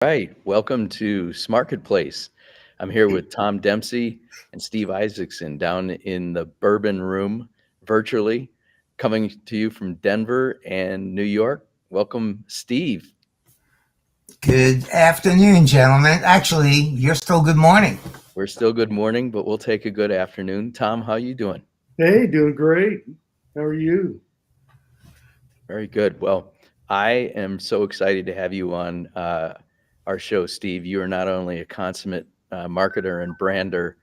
Right. Welcome to SMarketPlace. I'm here with Tom Dempsey and Steve Isaacson down in the Bourbon Room virtually, coming to you from Denver and New York. Welcome, Steve. Good afternoon, gentlemen. Actually, you're still good morning. We're still good morning, but we'll take a good afternoon. Tom, how you doing? Hey, doing great. How are you? Very good. Well, I am so excited to have you on our show, Steve. You are not only a consummate marketer and brander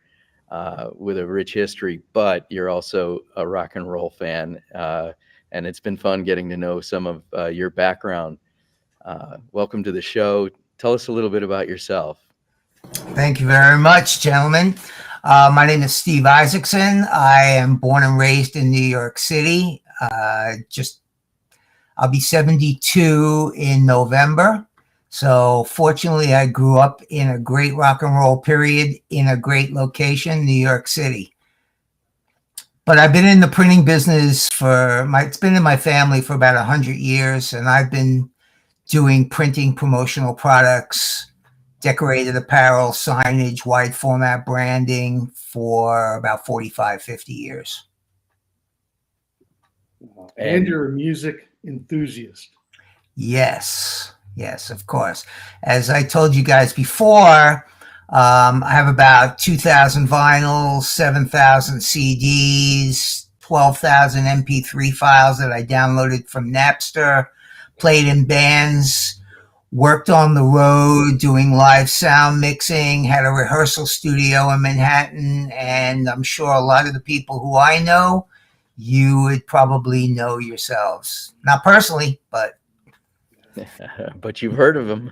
with a rich history, but you're also a rock and roll fan. And it's been fun getting to know some of your background. Welcome to the show. Tell us a little bit about yourself. Thank you very much, gentlemen. My name is Steve Isaacson. I am born and raised in New York City. I'll be 72 in November. So fortunately, I grew up in a great rock and roll period in a great location, New York City. But I've been in the printing business it's been in my family for about 100 years, and I've been doing printing promotional products, decorated apparel, signage, wide format branding for about 45, 50 years. And you're a music enthusiast. Yes, of course. As I told you guys before, I have about 2,000 vinyls, 7,000 CDs, 12,000 MP3 files that I downloaded from Napster, played in bands, worked on the road doing live sound mixing, had a rehearsal studio in Manhattan, and I'm sure a lot of the people who I know, you would probably know yourselves. Not personally, but But you've heard of them.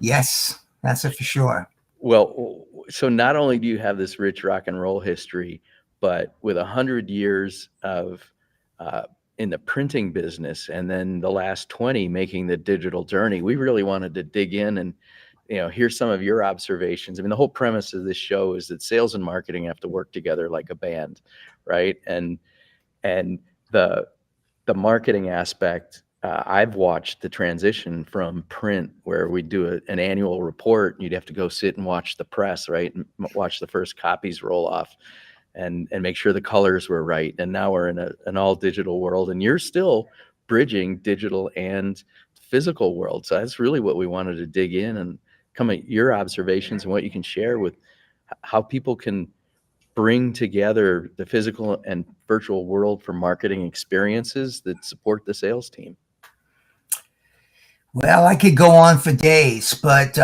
yes, that's it for sure. Well, so not only do you have this rich rock and roll history, but with 100 years of in the printing business, and then the last 20 making the digital journey, we really wanted to dig in and hear some of your observations. I mean, the whole premise of this show is that sales and marketing have to work together like a band, right? And the marketing aspect. I've watched the transition from print, where we do an annual report, and you'd have to go sit and watch the press, right, and watch the first copies roll off, and make sure the colors were right. And now we're in an all digital world, and you're still bridging digital and physical world. So that's really what we wanted to dig in and come at your observations and what you can share with how people can bring together the physical and virtual world for marketing experiences that support the sales team. Well, I could go on for days, but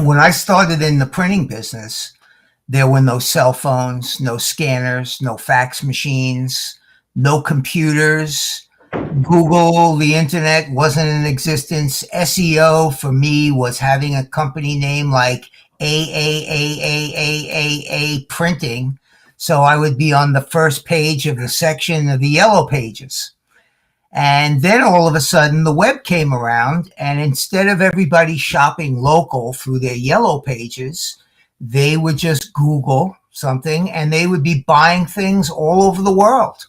when I started in the printing business, there were no cell phones, no scanners, no fax machines, no computers. Google, the internet wasn't in existence. SEO for me was having a company name like AAAAAAA Printing. So I would be on the first page of the section of the yellow pages. And then all of a sudden the web came around, and instead of everybody shopping local through their yellow pages, they would just Google something and they would be buying things all over the world.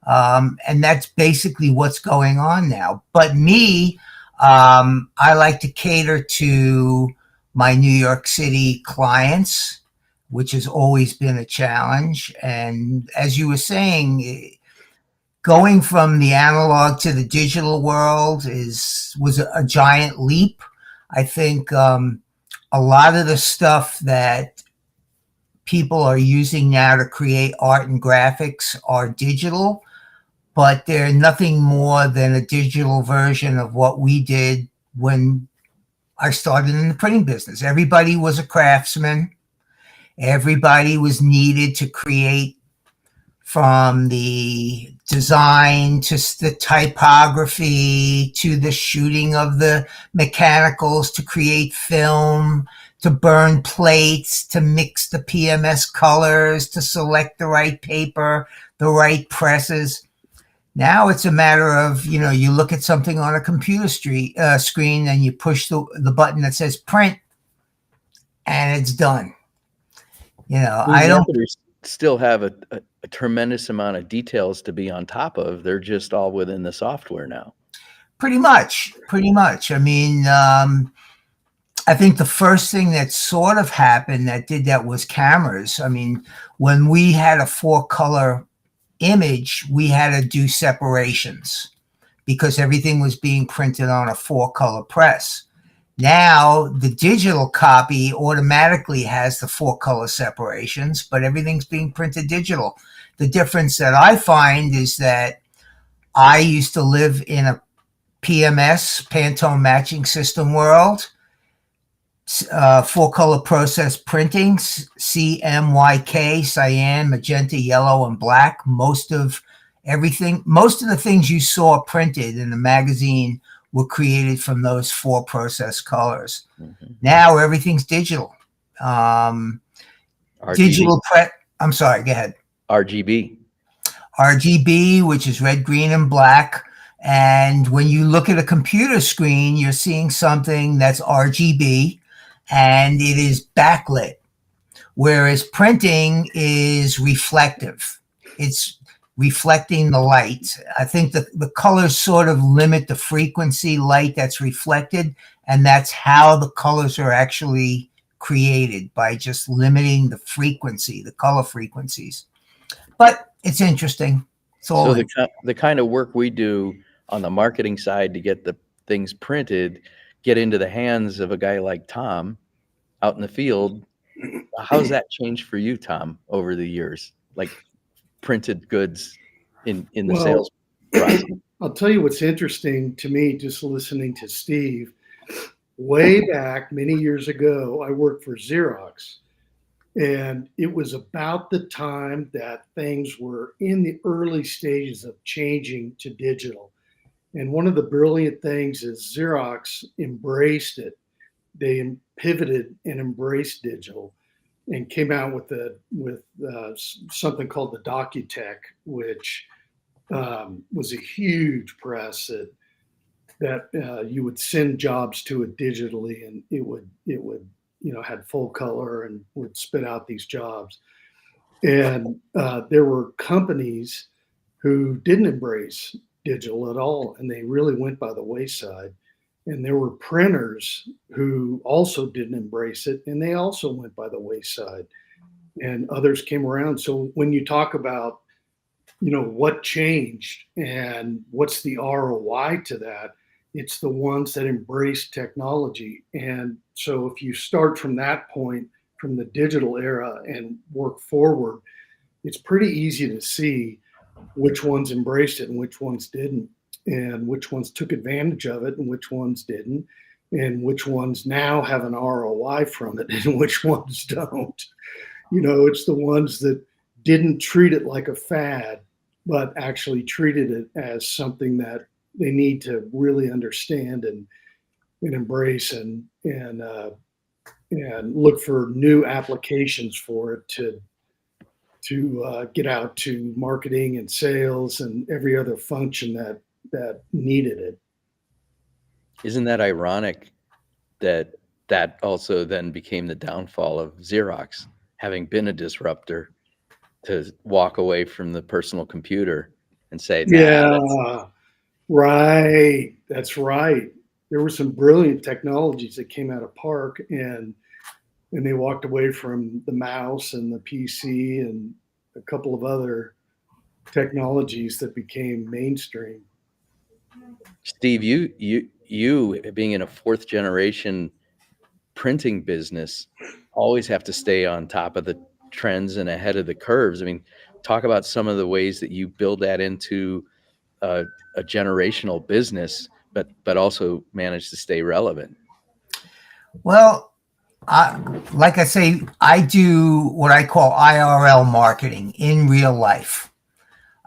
And that's basically what's going on now. But me, I like to cater to my New York City clients, which has always been a challenge. And as you were saying, going from the analog to the digital world was a giant leap. I think a lot of the stuff that people are using now to create art and graphics are digital, but they're nothing more than a digital version of what we did when I started in the printing business. Everybody was a craftsman. Everybody was needed to create, from the design to the typography to the shooting of the mechanicals, to create film, to burn plates, to mix the PMS colors, to select the right paper, the right presses. Now it's a matter of, you look at something on a computer screen and you push the button that says print and it's done. I don't still have a tremendous amount of details to be on top of. They're just all within the software now. Pretty much. I mean, I think the first thing that sort of happened that did that was cameras. I mean, when we had a 4-color image, we had to do separations because everything was being printed on a 4-color press. Now the digital copy automatically has the 4-color separations, but everything's being printed digital. The difference that I find is that I used to live in a PMS, Pantone Matching System world, 4-color process printings, CMYK, cyan, magenta, yellow, and black. Most of the things you saw printed in the magazine were created from those 4 process colors. Mm-hmm. Now everything's digital. Digital print. I'm sorry, go ahead. RGB, which is red, green, and black. And when you look at a computer screen, you're seeing something that's RGB and it is backlit, whereas printing is reflective. It's reflecting the light. I think the colors sort of limit the frequency light that's reflected, and that's how the colors are actually created, by just limiting the frequency, the color frequencies. But it's interesting. So the kind of work we do on the marketing side to get the things printed, get into the hands of a guy like Tom out in the field. How's that changed for you, Tom, over the years? Like printed goods in the sales process? I'll tell you what's interesting to me, just listening to Steve. Way back many years ago, I worked for Xerox, and it was about the time that things were in the early stages of changing to digital. And one of the brilliant things is Xerox embraced it. They pivoted and embraced digital and came out with something called the Docutech, which was a huge press that you would send jobs to it digitally, and it would had full color and would spit out these jobs. And there were companies who didn't embrace digital at all, and they really went by the wayside. And there were printers who also didn't embrace it, and they also went by the wayside. And others came around. So when you talk about, what changed and what's the ROI to that, it's the ones that embrace technology. And so if you start from that point, from the digital era, and work forward, it's pretty easy to see which ones embraced it and which ones didn't, and which ones took advantage of it and which ones didn't, and which ones now have an ROI from it and which ones don't. It's the ones that didn't treat it like a fad, but actually treated it as something that they need to really understand and embrace and look for new applications for it to get out to marketing and sales and every other function that needed it. Isn't that ironic that also then became the downfall of Xerox, having been a disruptor, to walk away from the personal computer and say, right. That's right. There were some brilliant technologies that came out of Park, and they walked away from the mouse and the PC and a couple of other technologies that became mainstream. Steve, you being in a 4th generation printing business, always have to stay on top of the trends and ahead of the curves. I mean, talk about some of the ways that you build that into a generational business, but also manage to stay relevant. Well, like I say, I do what I call IRL marketing, in real life.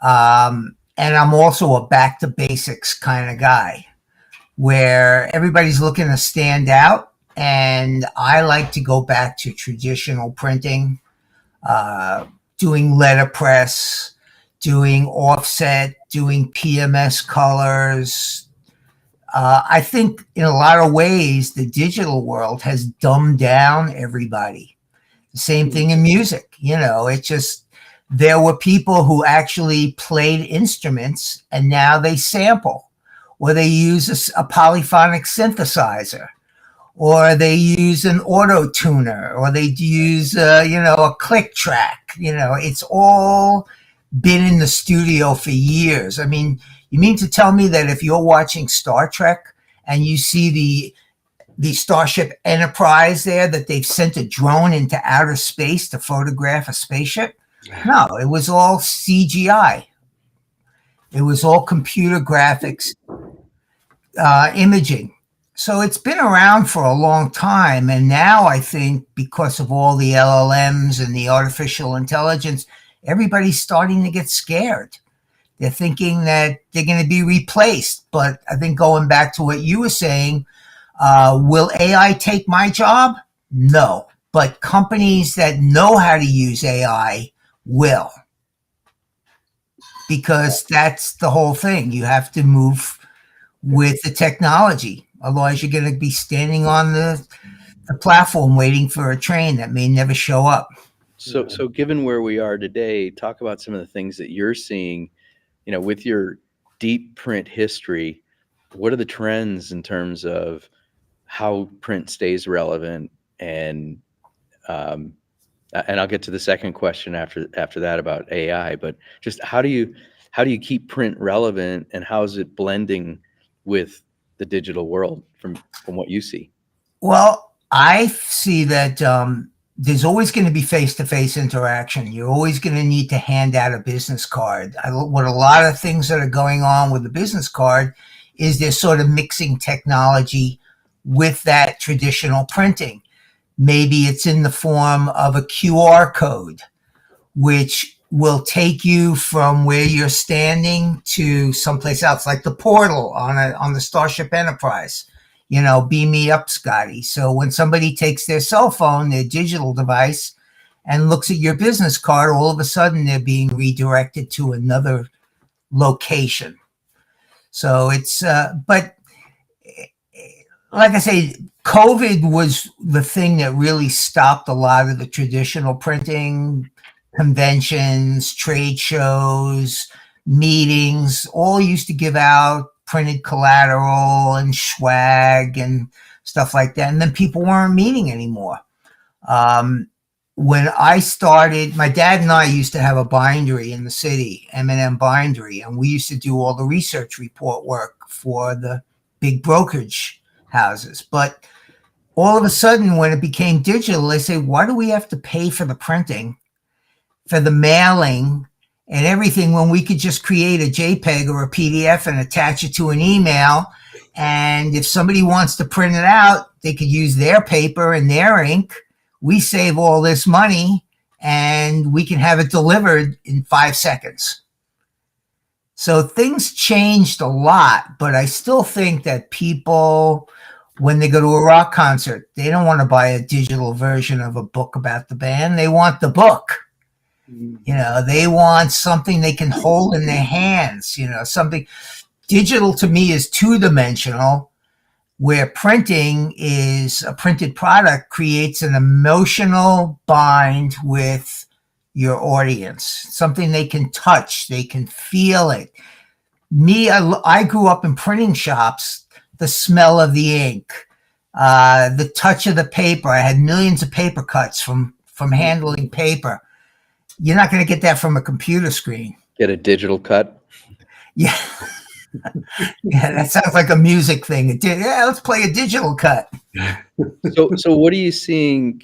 And I'm also a back to basics kind of guy, where everybody's looking to stand out. And I like to go back to traditional printing, doing letterpress, doing offset, doing PMS colors. I think in a lot of ways, the digital world has dumbed down everybody. The same thing in music. It's just, there were people who actually played instruments and now they sample, or they use a polyphonic synthesizer, or they use an auto tuner, or they use, a click track. It's all been in the studio for years. I mean, you mean to tell me that if you're watching Star Trek and you see the Starship Enterprise there, that they've sent a drone into outer space to photograph a spaceship? No, it was all CGI. It was all computer graphics, imaging. So it's been around for a long time. And now I think because of all the LLMs and the artificial intelligence, everybody's starting to get scared. They're thinking that they're going to be replaced. But I think going back to what you were saying, will AI take my job? No. But companies that know how to use AI will. Because that's the whole thing. You have to move with the technology. Otherwise, you're going to be standing on the platform waiting for a train that may never show up. So given where we are today, talk about some of the things that you're seeing, with your deep print history. What are the trends in terms of how print stays relevant? And I'll get to the second question after that about AI. But just how do you keep print relevant, and how is it blending with the digital world from what you see? Well, I see that there's always going to be face-to-face interaction. You're always going to need to hand out a business card. What a lot of things that are going on with the business card is they're sort of mixing technology with that traditional printing. Maybe it's in the form of a QR code, which will take you from where you're standing to someplace else, like the portal on the Starship Enterprise. Beam me up, Scotty. So when somebody takes their cell phone, their digital device, and looks at your business card, all of a sudden they're being redirected to another location. So it's, but like I say, COVID was the thing that really stopped a lot of the traditional printing. Conventions, trade shows, meetings, all used to give out printed collateral and swag and stuff like that. And then people weren't meeting anymore. When I started, my dad and I used to have a bindery in the city, M&M Bindery, and we used to do all the research report work for the big brokerage houses. But all of a sudden, when it became digital, they say, why do we have to pay for the printing, for the mailing and everything, when we could just create a JPEG or a PDF and attach it to an email? And if somebody wants to print it out, they could use their paper and their ink. We save all this money and we can have it delivered in 5 seconds. So things changed a lot, but I still think that people, when they go to a rock concert, they don't want to buy a digital version of a book about the band. They want the book. They want something they can hold in their hands, something. Digital to me is two-dimensional, where printing is a printed product creates an emotional bind with your audience, something they can touch, they can feel it. I grew up in printing shops, the smell of the ink, the touch of the paper. I had millions of paper cuts from handling paper. You're not going to get that from a computer screen. Get a digital cut? Yeah. Yeah, that sounds like a music thing. Yeah, let's play a digital cut. So what are you seeing,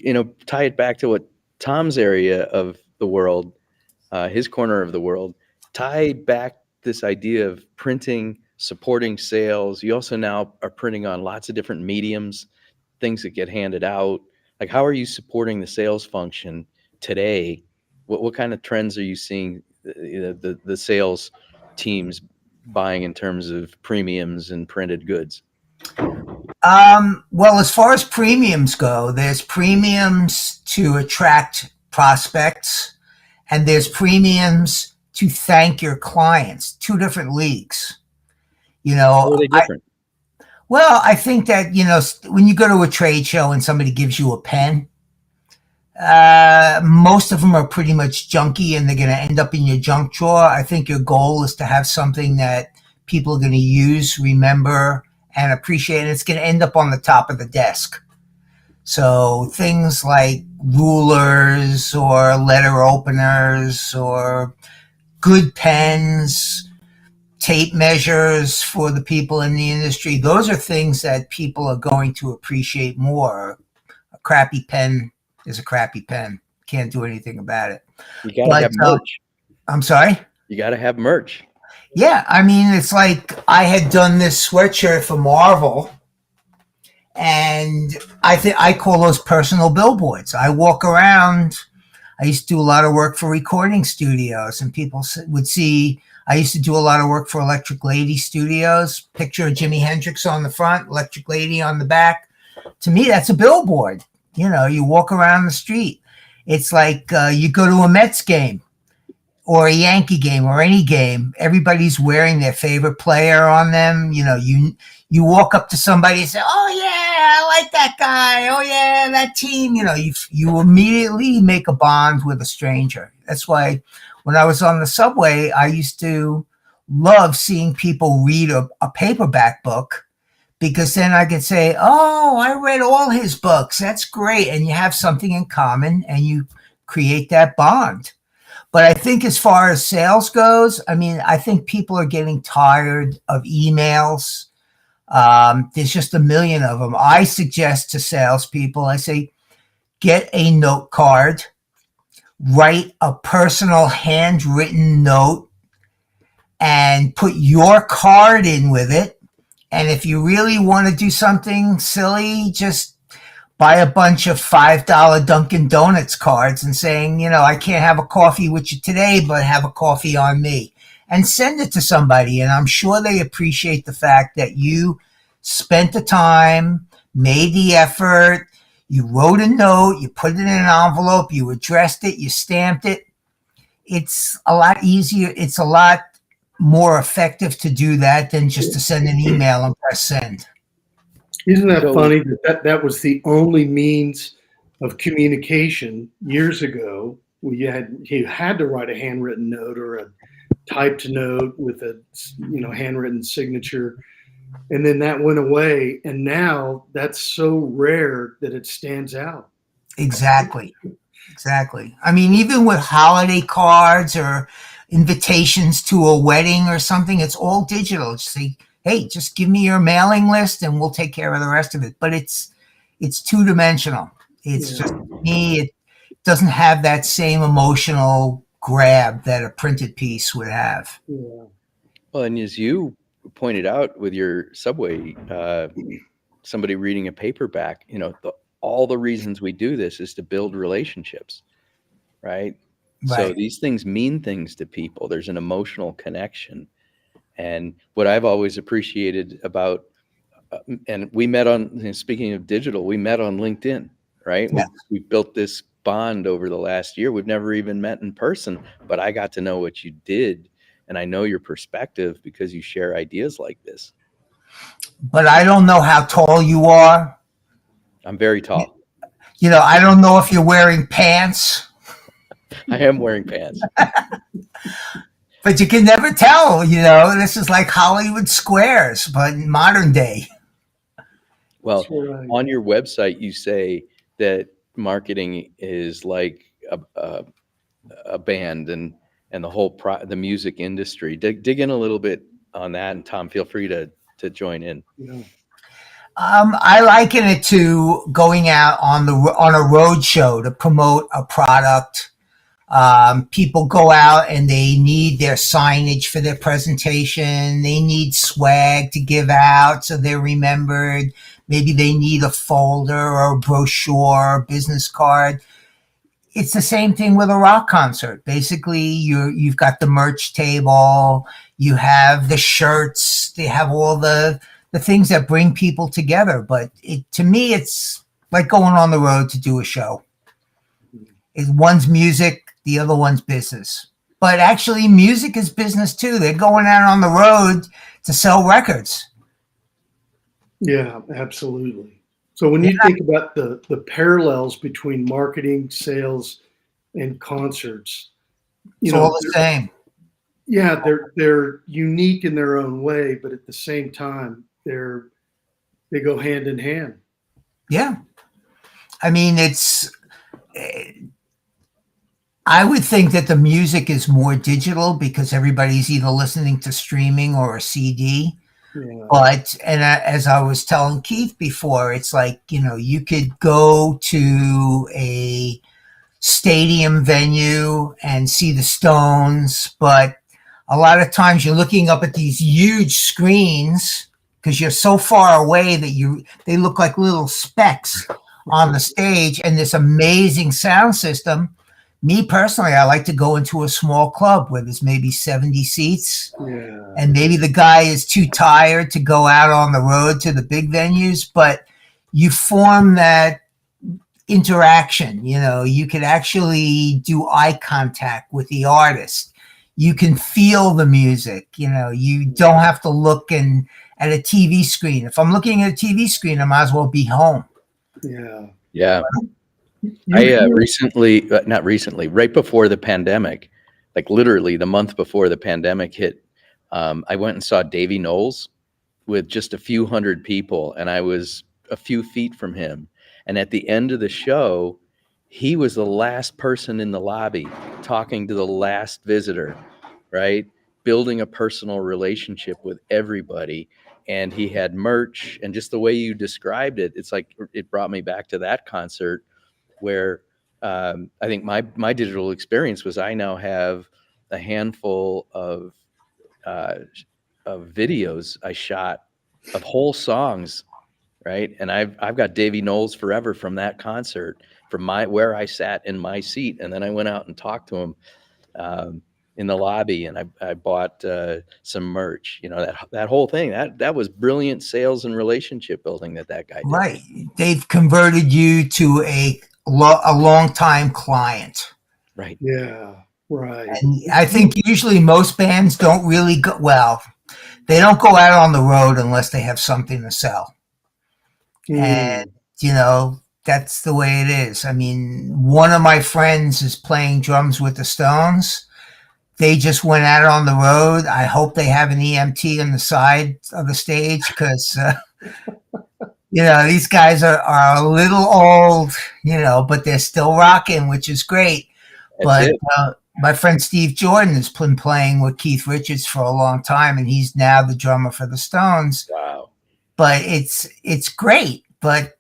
tie it back to what Tom's area of the world, his corner of the world, tie back this idea of printing, supporting sales. You also now are printing on lots of different mediums, things that get handed out. Like, how are you supporting the sales function today? What kind of trends are you seeing the sales teams buying in terms of premiums and printed goods? Well, as far as premiums go, there's premiums to attract prospects, and there's premiums to thank your clients. Two different leagues. How are they different? I think that, when you go to a trade show and somebody gives you a pen, most of them are pretty much junky and they're going to end up in your junk drawer. I think your goal is to have something that people are going to use, remember, and appreciate it. It's going to end up on the top of the desk. So things like rulers or letter openers or good pens, tape measures for the people in the industry, those are things that people are going to appreciate more. A crappy pen is a crappy pen. Can't do anything about it. You got to But have merch. I'm sorry? You got to have merch. Yeah, I mean, it's like I had done this sweatshirt for Marvel, and I call those personal billboards. I walk around. I used to do a lot of work for recording studios, and people would see. I used to do a lot of work for Electric Lady Studios. Picture of Jimi Hendrix on the front, Electric Lady on the back. To me, that's a billboard. You know, you walk around the street. It's like you go to a Mets game or a Yankee game or any game. Everybody's wearing their favorite player on them. You know, you walk up to somebody and say, "Oh yeah, I like that guy. Oh yeah, that team." You know, you immediately make a bond with a stranger. That's why when I was on the subway, I used to love seeing people read a paperback book, because then I could say, "Oh, I read all his books. That's great." And you have something in common and you create that bond. But I think as far as sales goes, I mean, I think people are getting tired of emails. There's just a million of them. I suggest to salespeople, I say, get a note card, write a personal handwritten note, and put your card in with it. And if you really want to do something silly, just buy a bunch of $5 Dunkin' Donuts cards and saying, you know, I can't have a coffee with you today, but have a coffee on me. And send it to somebody. And I'm sure they appreciate the fact that you spent the time, made the effort, you wrote a note, you put it in an envelope, you addressed it, you stamped it. It's a lot easier. It's a lot more effective to do that than just to send an email and press send. Isn't that funny that was the only means of communication years ago? You had to write a handwritten note or a typed note with a handwritten signature, and then that went away. And now that's so rare that it stands out. Exactly. I mean, even with holiday cards or invitations to a wedding or something, it's all digital. Just say, hey, just give me your mailing list and we'll take care of the rest of it. But it's two-dimensional. It's just me. It doesn't have that same emotional grab that a printed piece would have. Yeah. Well, and as you pointed out with your subway, somebody reading a paperback, you know, all the reasons we do this is to build relationships, right? So these things mean things to people. There's an emotional connection. And what I've always appreciated about, and we met on, speaking of digital, we met on LinkedIn, right? Yeah. We built this bond over the last year. We've never even met in person, but I got to know what you did. And I know your perspective because you share ideas like this. But I don't know how tall you are. I'm very tall. You know, I don't know if you're wearing pants. I am wearing pants. But you can never tell, you know. This is like Hollywood Squares, but in modern day. Well, on your website, you say that marketing is like a band and the whole the music industry. Dig in a little bit on that, and Tom, feel free to join in. Yeah. I liken it to going out on a road show to promote a product. People go out and they need their signage for their presentation. They need swag to give out so they're remembered. Maybe they need a folder or a brochure, or business card. It's the same thing with a rock concert. Basically, you've got the merch table, you have the shirts, they have all the things that bring people together. But to me, it's like going on the road to do a show. One's music, the other one's business. But actually, music is business too. They're going out on the road to sell records. Yeah, absolutely. So when you think about the parallels between marketing, sales, and concerts, it's all the same. Yeah, they're unique in their own way, but at the same time, they're They go hand in hand. Yeah. I mean, I would think that the music is more digital because everybody's either listening to streaming or a CD. Yeah. But, as I was telling Keith before, it's like, you could go to a stadium venue and see the Stones, but a lot of times you're looking up at these huge screens because you're so far away that they look like little specks on the stage, and this amazing sound system. Me personally, I like to go into a small club where there's maybe 70 seats, and maybe the guy is too tired to go out on the road to the big venues, but you form that interaction. You could actually do eye contact with the artist. You can feel the music. You don't have to look at a TV screen. If I'm looking at a TV screen, I might as well be home. Yeah. I not recently, right before the pandemic, like literally the month before the pandemic hit, I went and saw Davy Knowles with just a few hundred people, and I was a few feet from him. And at the end of the show, he was the last person in the lobby talking to the last visitor, right? Building a personal relationship with everybody. And he had merch, and just the way you described it, it's like it brought me back to that concert where I think my digital experience was I now have a handful of videos I shot of whole songs, right? And I've got Davy Knowles forever from that concert, from where I sat in my seat, and then I went out and talked to him in the lobby, and I bought some merch. That whole thing that was brilliant sales and relationship building that guy did. Right, they've converted you to a long-time client. Right. Yeah. Right. And I think usually most bands don't really go. Well, they don't go out on the road unless they have something to sell. And that's the way it is. I mean, one of my friends is playing drums with the Stones. They just went out on the road. I hope they have an EMT on the side of the stage because, these guys are a little old, but they're still rocking, which is great. But my friend Steve Jordan has been playing with Keith Richards for a long time, and he's now the drummer for the Stones. Wow. But it's great. But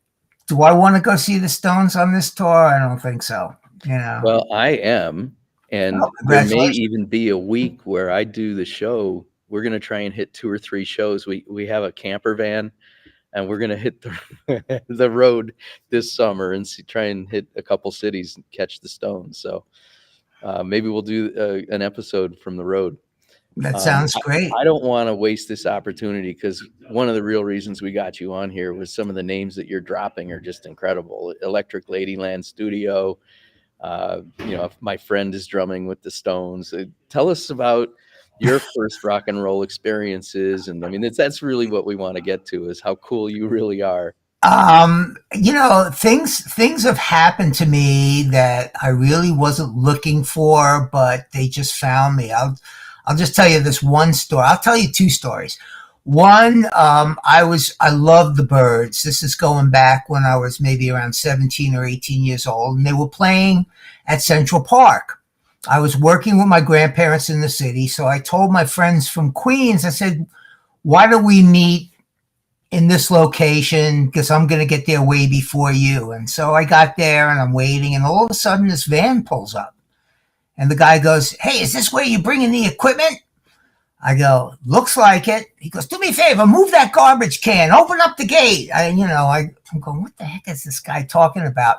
do I want to go see the Stones on this tour? I don't think so. Well, I am. And there may even be a week where I do the show. We're going to try and hit 2 or 3 shows. We have a camper van, and we're going to hit the road this summer and try and hit a couple cities and catch the Stones. So maybe we'll do an episode from the road. That sounds great. I don't want to waste this opportunity because one of the real reasons we got you on here was some of the names that you're dropping are just incredible. Electric Ladyland Studio. My friend is drumming with the Stones. Tell us about your first rock and roll experiences. And I mean, that's really what we want to get to, is how cool you really are. Things have happened to me that I really wasn't looking for, but they just found me. I'll just tell you this one story. I'll tell you 2 stories. One, I loved the Byrds. This is going back when I was maybe around 17 or 18 years old, and they were playing at Central Park. I was working with my grandparents in the city, so I told my friends from Queens, I said, why don't we meet in this location, because I'm going to get there way before you. And so I got there, and I'm waiting, and all of a sudden this van pulls up. And the guy goes, hey, is this where you bring in the equipment? I go, looks like it. He goes, do me a favor, move that garbage can, open up the gate. I'm going, what the heck is this guy talking about?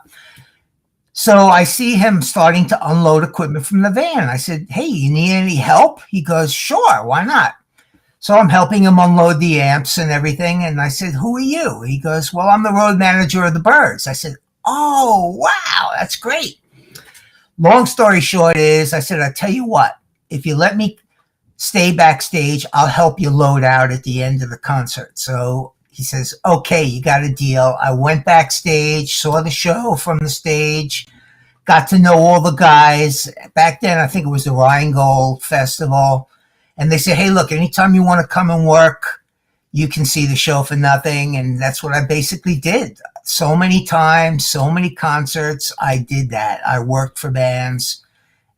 So I see him starting to unload equipment from the van. I said, hey, you need any help? He goes, sure, why not? So I'm helping him unload the amps and everything. And I said, who are you? He goes, well, I'm the road manager of the Byrds. I said, oh, wow, that's great. Long story short is, I said, I'll tell you what, if you let me stay backstage, I'll help you load out at the end of the concert. So he says, okay, you got a deal. I went backstage, saw the show from the stage, got to know all the guys. Back then, I think it was the Rheingold Festival. And they said, hey, look, anytime you want to come and work, you can see the show for nothing. And that's what I basically did. So many times, so many concerts, I did that. I worked for bands,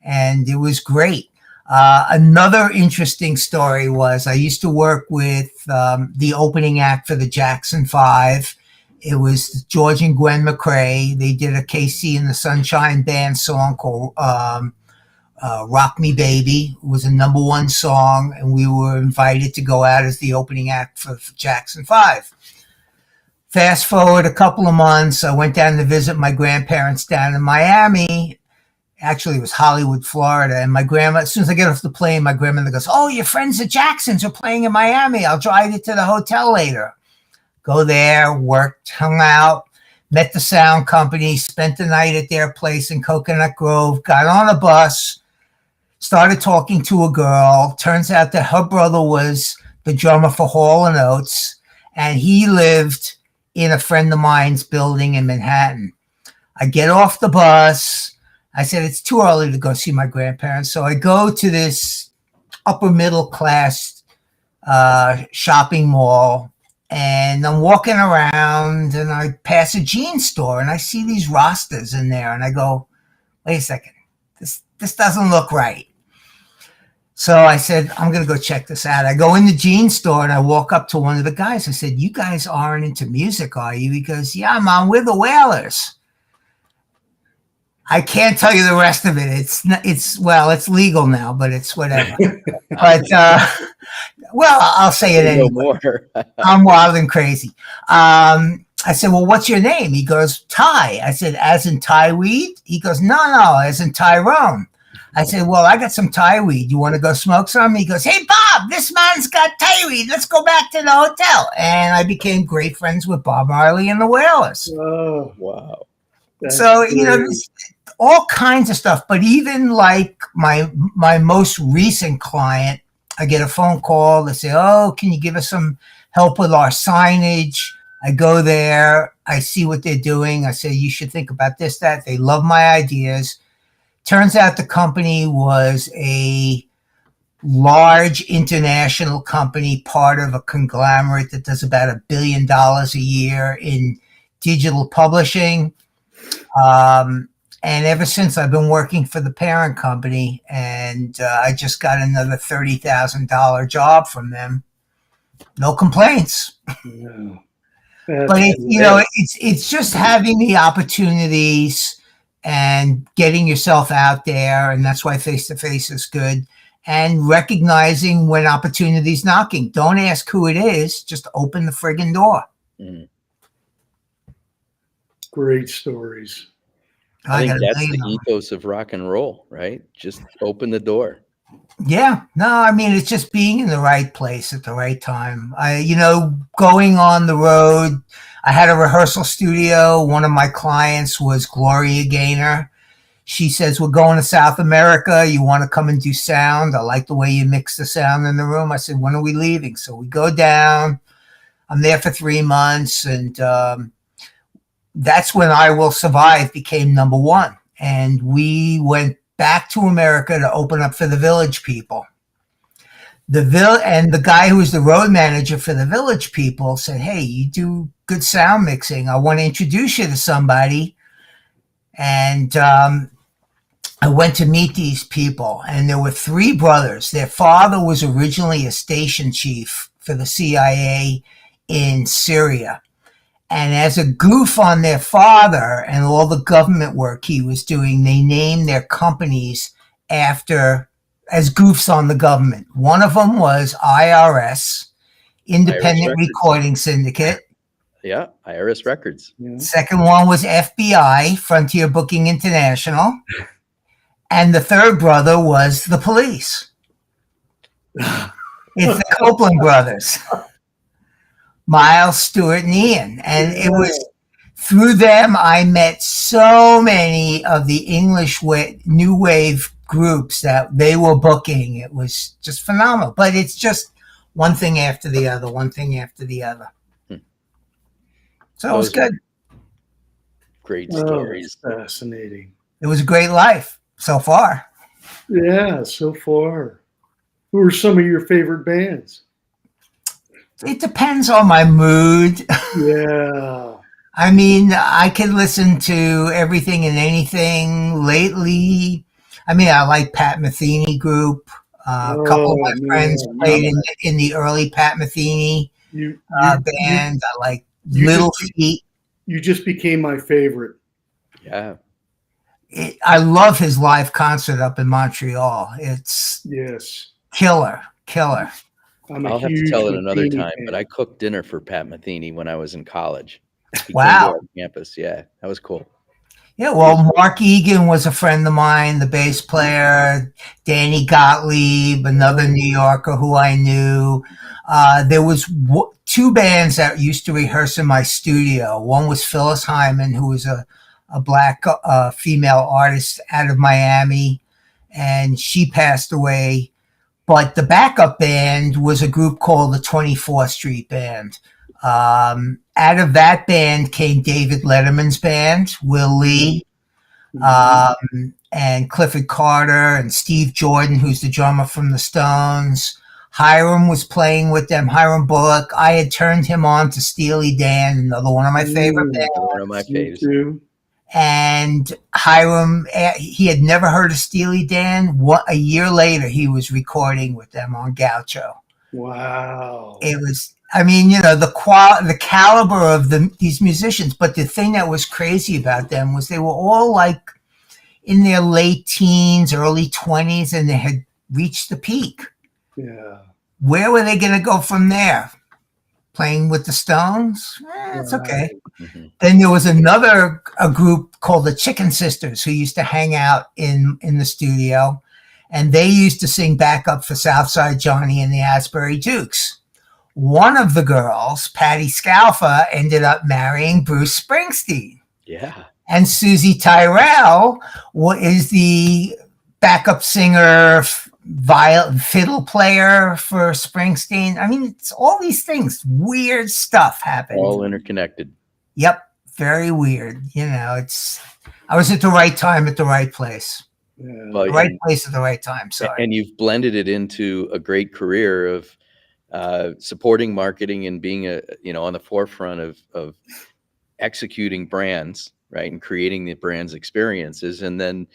and it was great. Another interesting story was I used to work with the opening act for the Jackson 5. It was George and Gwen McCrae. They did a KC and the Sunshine Band song called Rock Me Baby. It was a #1 song, and we were invited to go out as the opening act for Jackson 5. Fast forward a couple of months, I went down to visit my grandparents down in Miami. Actually, it was Hollywood, Florida. And my grandma, as soon as I get off the plane, my grandmother goes, "Oh, your friends the Jacksons are playing in Miami. I'll drive you to the hotel later." Go there, worked, hung out, met the sound company, spent the night at their place in Coconut Grove, got on a bus, started talking to a girl. Turns out that her brother was the drummer for Hall & Oates, and he lived in a friend of mine's building in Manhattan. I get off the bus. I said, it's too early to go see my grandparents. So I go to this upper middle class shopping mall, and I'm walking around, and I pass a jeans store, and I see these Rastas in there, and I go, wait a second, this doesn't look right. So I said, I'm going to go check this out. I go in the jeans store, and I walk up to one of the guys. I said, "You guys aren't into music, are you?" He goes, "Yeah, Mom, we're the Wailers." I can't tell you the rest of it. It's legal now, but it's whatever. But well, I'll say it anyway. No more. I'm wild and crazy. I said, "Well, what's your name?" He goes, "Ty." I said, "As in Thai weed?" He goes, No, as in Tyrone." I said, "Well, I got some Thai weed. You want to go smoke some?" He goes, "Hey, Bob, this man's got Thai weed. Let's go back to the hotel." And I became great friends with Bob Marley and the Wailers. Oh, Wow. So, there's all kinds of stuff. But even like my most recent client, I get a phone call. They say, "Oh, can you give us some help with our signage?" I go there. I see what they're doing. I say, "You should think about this, that." They love my ideas. Turns out the company was a large international company, part of a conglomerate that does about $1 billion a year in digital publishing. And ever since, I've been working for the parent company, and I just got another $30,000 job from them. No complaints. no. But it's just having the opportunities and getting yourself out there, and that's why face-to-face is good, and recognizing when opportunity's knocking. Don't ask who it is, just open the friggin' door. Mm. Great stories. I think that's the ethos of rock and roll, right? Just open the door. Yeah, no, I mean, it's just being in the right place at the right time. Going on the road, I had a rehearsal studio. One of my clients was Gloria Gaynor. She says, "We're going to South America. You want to come and do sound? I like the way you mix the sound in the room." I said, "When are we leaving?" So we go down. I'm there for 3 months, and that's when I Will Survive became #1. And we went back to America to open up for the Village People. And the guy who was the road manager for the Village People said, "Hey, you do good sound mixing. I want to introduce you to somebody." And I went to meet these people, and there were 3 brothers. Their father was originally a station chief for the CIA in Syria. And as a goof on their father and all the government work he was doing, they named their companies as goofs on the government. One of them was IRS, Independent Recording Syndicate. Yeah, IRS Records. Yeah. Second one was FBI, Frontier Booking International. And the third brother was the police. It's the Copeland brothers. Miles, Stewart, and Ian. And it was through them I met so many of the English new wave groups that they were booking. It was just phenomenal. But it's just one thing after the other, one thing after the other. So it was good. Great Oh, stories. fascinating. It was a great life so far. Yeah, so far. Who are some of your favorite bands? It depends on my mood. Yeah. I mean, I can listen to everything and anything lately. I mean, I like Pat Metheny group. A couple of Oh my friends man, played in the early Pat Metheny you you you band. I like you just Little Feat. you just became my favorite. Yeah. I love his live concert up in Montreal. It's Yes, killer, killer. I'm a I'll have to huge tell it another Matheny time, but fan. I cooked dinner for Pat Metheny when I was in college. He came to Wow. our campus. Yeah, that was cool. Yeah, He was well, Mark Egan was a friend of mine, the bass player. Danny Gottlieb, another New Yorker who I knew. There was two bands that used to rehearse in my studio. One was Phyllis Hyman, who was a black female artist out of Miami, and she passed away. But the backup band was a group called the 24th Street Band. Out of that band came David Letterman's band, Will Lee, Mhm. and Clifford Carter and Steve Jordan, who's the drummer from the Stones. Hiram was playing with them, Hiram Bullock. I had turned him on to Steely Dan, another one of my favorite Mm, bands. one of my me faves. too. And Hiram, he had never heard of Steely Dan. A year later, he was recording with them on Gaucho. Wow. It was, I mean, the caliber of these musicians. But the thing that was crazy about them was they were all like in their late teens, early 20s, and they had reached the peak. Yeah. Where were they going to go from there? Playing with the Stones? It's okay. Right. Mhm. Then there was a group called the Chicken Sisters who used to hang out in the studio, and they used to sing backup for Southside Johnny and the Asbury Jukes. One of the girls, Patty Scalfa, ended up marrying Bruce Springsteen. Yeah. And Susie Tyrell is the backup singer, fiddle player for Springsteen. I mean, it's all these things. Weird stuff happened. All interconnected. Yep, very weird. I was at the right time at the right place. Yeah. Well, The right place at the right time. Sorry. and you've blended it into a great career of supporting marketing and being on the forefront of executing brands, right, and creating the brand's experiences, and then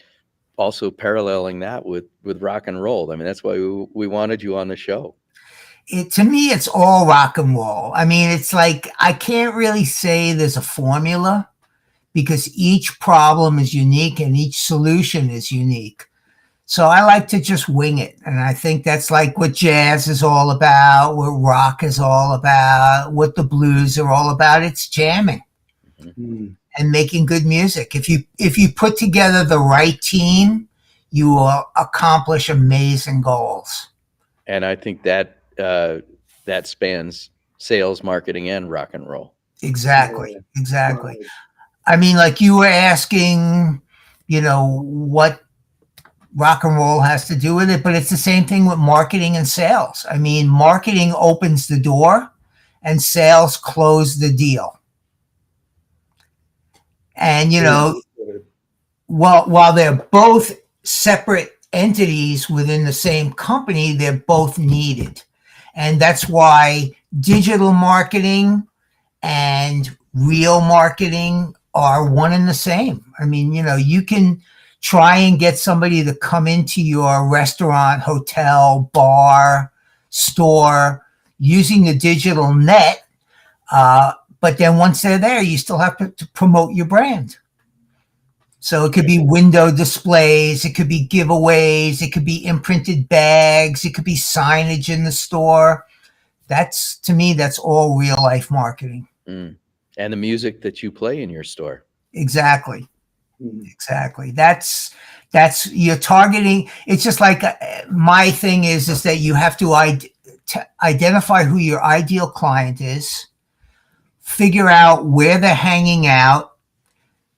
also paralleling that with rock and roll. I mean, that's why we wanted you on the show. To me, it's all rock and roll. I mean, it's like I can't really say there's a formula because each problem is unique and each solution is unique. So I like to just wing it. And I think that's like what jazz is all about, what rock is all about, what the blues are all about. It's jamming Mm. and making good music. If you put together the right team, you will accomplish amazing goals. And I think that that spans sales, marketing, and rock and roll. Exactly. Yeah. Exactly. Right. I mean, like you were asking, what rock and roll has to do with it, but it's the same thing with marketing and sales. I mean, marketing opens the door and sales close the deal. And, while they're both separate entities within the same company, they're both needed. And that's why digital marketing and real marketing are one and the same. I mean, you can try and get somebody to come into your restaurant, hotel, bar, store using the digital net. But then once they're there, you still have to promote your brand. So it could be window displays, it could be giveaways, it could be imprinted bags, it could be signage in the store. To me, that's all real life marketing. Mm. And the music that you play in your store. Exactly. Mm. Exactly. That's you're targeting. It's just like my thing is that you have to identify who your ideal client is, figure out where they're hanging out,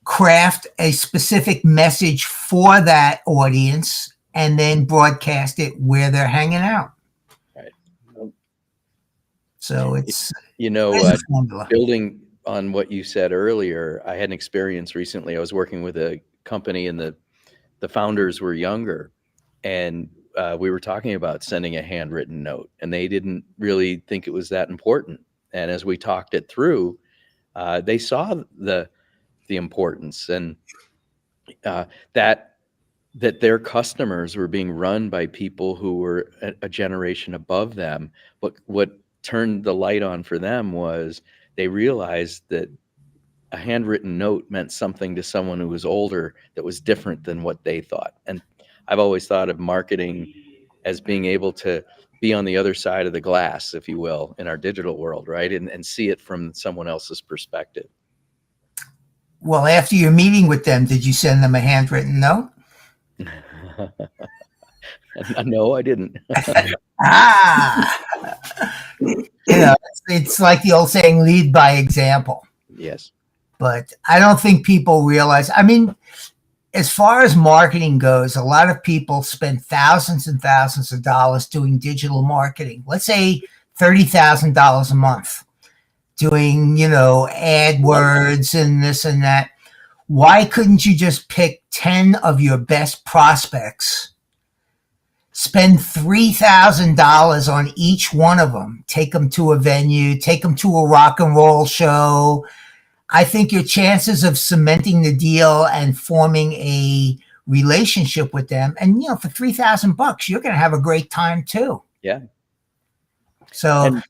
craft a specific message for that audience, and then broadcast it where they're hanging out. Right. So it's a formula. Building on what you said earlier, I had an experience recently. I was working with a company and the founders were younger, and we were talking about sending a handwritten note, and they didn't really think it was that important. And as we talked it through, they saw the importance, and that their customers were being run by people who were a generation above them. What turned the light on for them was they realized that a handwritten note meant something to someone who was older that was different than what they thought. And I've always thought of marketing as being able to be on the other side of the glass, if you will, in our digital world, right? And see it from someone else's perspective. Well, after your meeting with them, did you send them a handwritten note? No, I didn't. It's like the old saying, lead by example. Yes. But I don't think people realize, I mean, as far as marketing goes, a lot of people spend thousands and thousands of dollars doing digital marketing. Let's say $30,000 a month doing, AdWords and this and that. Why couldn't you just pick 10 of your best prospects, spend $3,000 on each one of them, take them to a venue, take them to a rock and roll show? I think your chances of cementing the deal and forming a relationship with them, and for $3,000, you're going to have a great time too. Yeah. So, and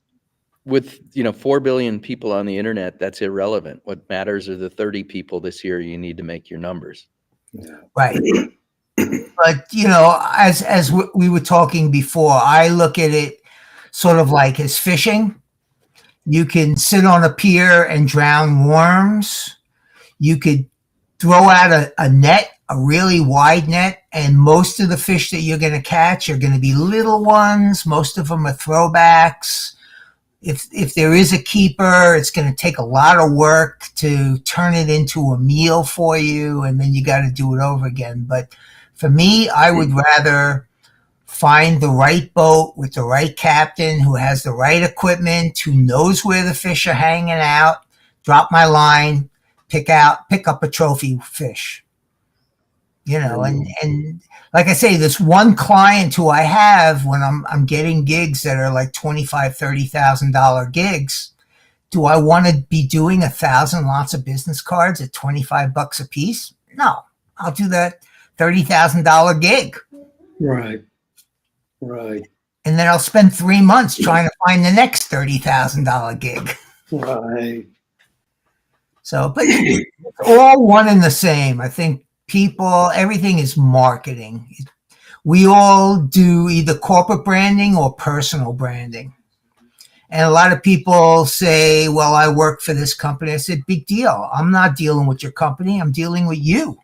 with 4 billion people on the internet, that's irrelevant. What matters are the 30 people this year you need to make your numbers. Yeah. Right. But as we were talking before, I look at it sort of like as fishing. You can sit on a pier and drown worms. You could throw out a net, a really wide net, and most of the fish that you're going to catch are going to be little ones. Most of them are throwbacks. If there is a keeper, it's going to take a lot of work to turn it into a meal for you, and then you got to do it over again. But for me, I would rather find the right boat with the right captain who has the right equipment, who knows where the fish are hanging out, drop my line, pick up a trophy fish. And like I say, this one client who I have when I'm getting gigs that are like $25,000, $30,000 gigs, do I want to be doing 1,000 lots of business cards at $25 a piece? No, I'll do that $30,000 gig. Right. And then I'll spend 3 months trying to find the next $30,000 gig. Right. So, but it's all one and the same. I think everything is marketing. We all do either corporate branding or personal branding. And a lot of people say, well, I work for this company. I said, big deal. I'm not dealing with your company. I'm dealing with you.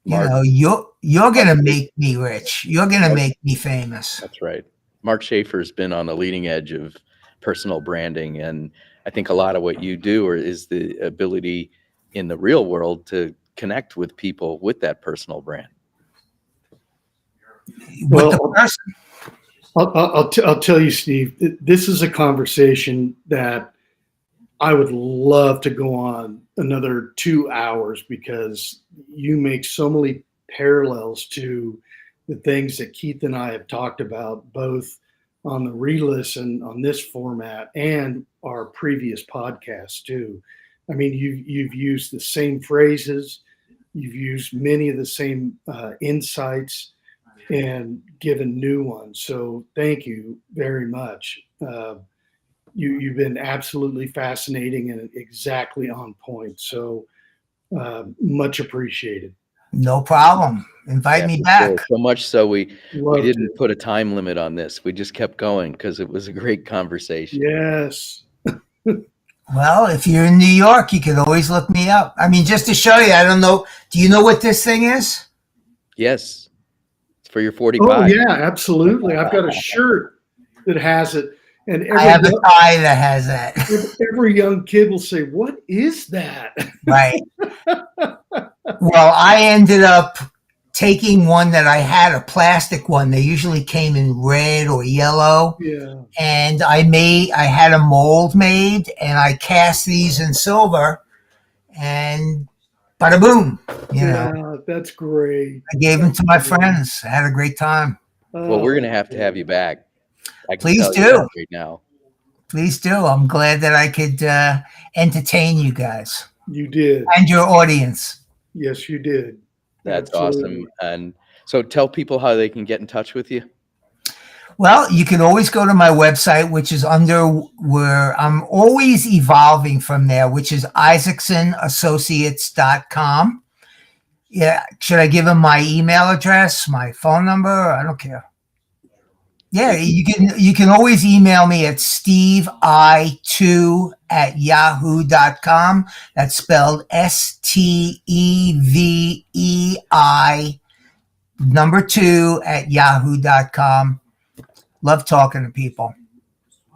You're going to make me rich. You're going to make me famous. That's right. Mark Schaefer's been on the leading edge of personal branding. And I think a lot of what you do is the ability in the real world to connect with people with that personal brand. I'll tell you, Steve, this is a conversation that I would love to go on another 2 hours, because you make so many parallels to the things that Keith and I have talked about, both on the re-listen on this format and our previous podcast too. I mean, you've used the same phrases, you've used many of the same insights, and given new ones. So thank you very much. You've been absolutely fascinating and exactly on point. So much appreciated. No problem. Invite me back. Sure. So much so we didn't put a time limit on this. We just kept going because it was a great conversation. Yes. Well, if you're in New York, you can always look me up. I mean, just to show you, I don't know. Do you know what this thing is? Yes. It's for your 45. Oh, yeah, absolutely. I've got a shirt that has it. And I have a tie that has that. Every young kid will say, "What is that?" Right. Well, I ended up taking one that I had, a plastic one. They usually came in red or yellow. Yeah. And I had a mold made, and I cast these in silver, and bada boom. You know, Yeah, that's great. I gave them to my friends. I had a great time. Well, we're Oh, going to have you back. I can Please tell you that do. right now. Please do. I'm glad that I could entertain you guys you did. and your audience. Yes, you did. That's Absolutely. awesome. And so tell people how they can get in touch with you. Well, you can always go to my website, which is under where I'm always evolving from there, which is isaacsonassociates.com. Yeah. Should I give them my email address, my phone number? I don't care. Yeah, you can always email me at stevei2@yahoo.com. That's spelled STEVEI number 2@yahoo.com. Love talking to people.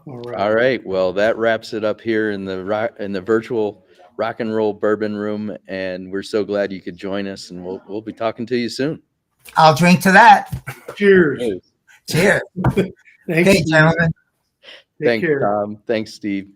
All right. Well, that wraps it up here in the virtual rock and roll bourbon room, and we're so glad you could join us. And we'll be talking to you soon. I'll drink to that. Cheers. Cheers. Thanks, Okay, Steve. gentlemen. Take Thanks, care. Tom. Thanks, Steve.